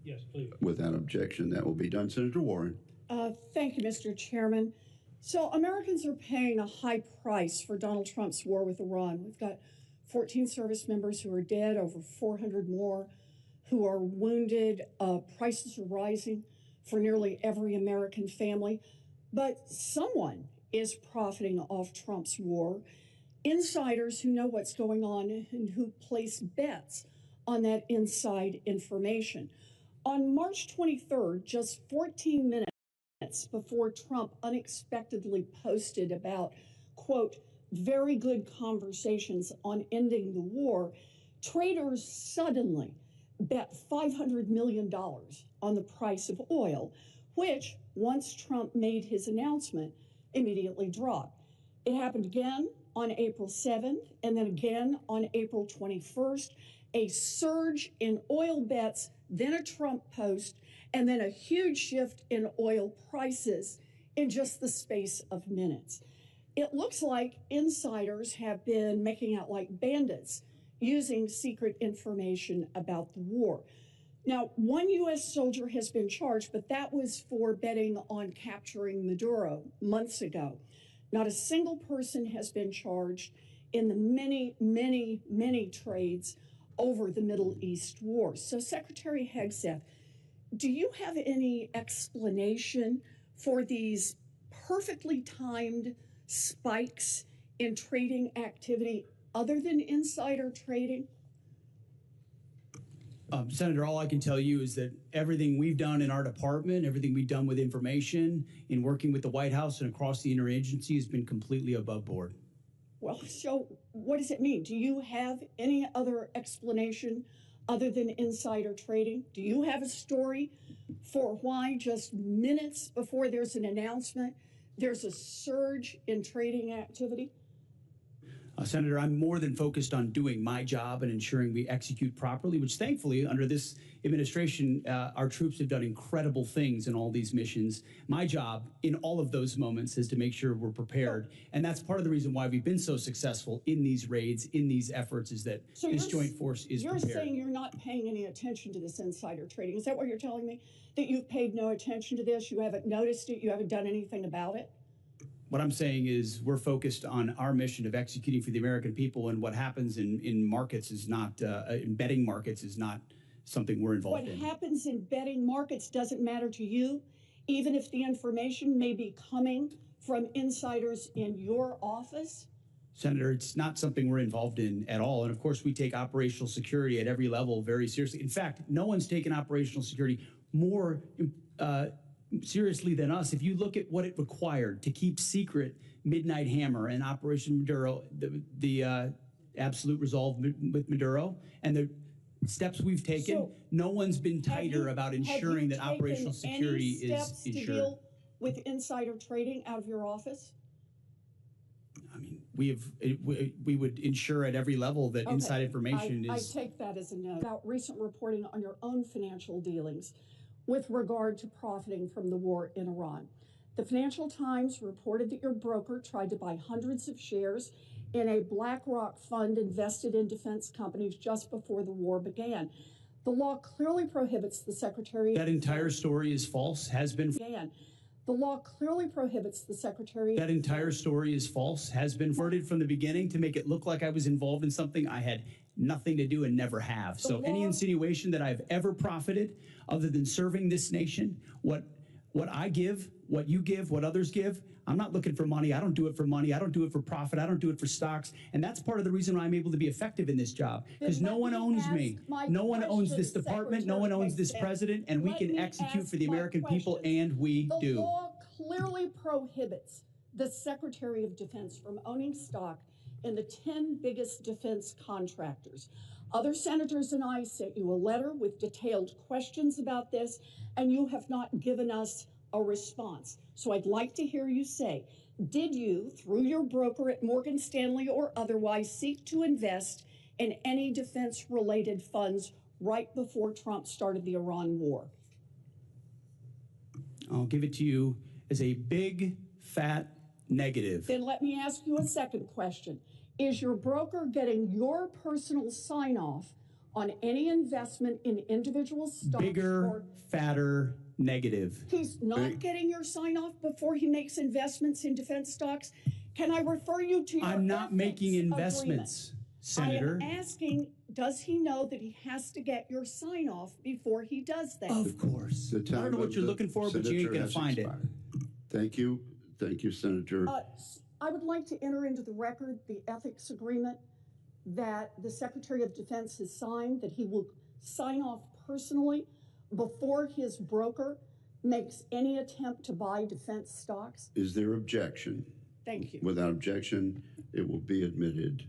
Yes, please. Without objection, that will be done. Senator Warren. Thank you, Mr. Chairman. So Americans are paying a high price for Donald Trump's war with Iran. We've got 14 service members who are dead, over 400 more who are wounded. Prices are rising for nearly every American family. But someone is profiting off Trump's war. Insiders who know what's going on and who place bets on that inside information. On March 23rd, just 14 minutes before Trump unexpectedly posted about, quote, very good conversations on ending the war, traders suddenly bet $500 million on the price of oil, which, once Trump made his announcement, immediately dropped. It happened again on April 7th and then again on April 21st, a surge in oil bets, then a Trump post, and then a huge shift in oil prices in just the space of minutes. It looks like insiders have been making out like bandits using secret information about the war. Now, one U.S. soldier has been charged, but that was for betting on capturing Maduro months ago. Not a single person has been charged in the many trades over the Middle East war. So, Secretary Hegseth, do you have any explanation for these perfectly timed spikes in trading activity other than insider trading? Senator, all I can tell you is that everything we've done in our department, everything we've done with information, in working with the White House and across the interagency has been completely above board. Well, so what does it mean? Do you have any other explanation other than insider trading? Do you have a story for why just minutes before there's an announcement, there's a surge in trading activity? Senator, I'm more than focused on doing my job and ensuring we execute properly, which thankfully under this administration, our troops have done incredible things in all these missions. My job in all of those moments is to make sure we're prepared. And that's part of the reason why we've been so successful in these raids, in these efforts, is that this joint force is prepared. You're saying you're not paying any attention to this insider trading. Is that what you're telling me? That you've paid no attention to this? You haven't noticed it? You haven't done anything about it? What I'm saying is we're focused on our mission of executing for the American people, and what happens in markets is not, in betting markets is not something we're involved in. What happens in betting markets doesn't matter to you, even if the information may be coming from insiders in your office? Senator, it's not something we're involved in at all. And of course, we take operational security at every level very seriously. In fact, no one's taken operational security more seriously than us. If you look at what it required to keep secret Midnight Hammer and Operation Maduro, the absolute resolve with Maduro, and the steps we've taken, so no one's been tighter about ensuring that operational security is ensured. To deal with insider trading out of your office? I mean, we would ensure at every level that inside information is. I take that as a no. About recent reporting on your own financial dealings with regard to profiting from the war in Iran. The Financial Times reported that your broker tried to buy hundreds of shares in a BlackRock fund invested in defense companies just before the war began. The law clearly prohibits the Secretary. That entire story is false, has been. The law clearly prohibits the Secretary. That entire story is false, has been worded from the beginning to make it look like I was involved in something I had nothing to do and never have. So any insinuation that I've ever profited other than serving this nation, what I give, what you give, what others give, I'm not looking for money. I don't do it for money. I don't do it for profit. I don't do it for stocks. And that's part of the reason why I'm able to be effective in this job, because no one owns me. No one owns this department. No one owns this president. And we can execute for the American people, and we do. The law clearly prohibits the Secretary of Defense from owning stock in the 10 biggest defense contractors. Other senators and I sent you a letter with detailed questions about this, and you have not given us a response. So I'd like to hear you say, did you, through your broker at Morgan Stanley or otherwise, seek to invest in any defense-related funds right before Trump started the Iran war? I'll give it to you as a big, fat negative. Then let me ask you a second question. Is your broker getting your personal sign-off on any investment in individual stocks. Bigger, fatter, negative. He's not getting your sign off before he makes investments in defense stocks. Can I refer you to your I'm not making ethics investments, Senator. I am asking, does he know that he has to get your sign off before he does that? Of course. The I time don't know what of you're the looking for, but you ain't senator gonna has find it. expired. Thank you. Thank you, Senator. I would like to enter into the record the ethics agreement that the Secretary of Defense has signed, that he will sign off personally before his broker makes any attempt to buy defense stocks. Is there objection? Thank you. Without objection, it will be admitted.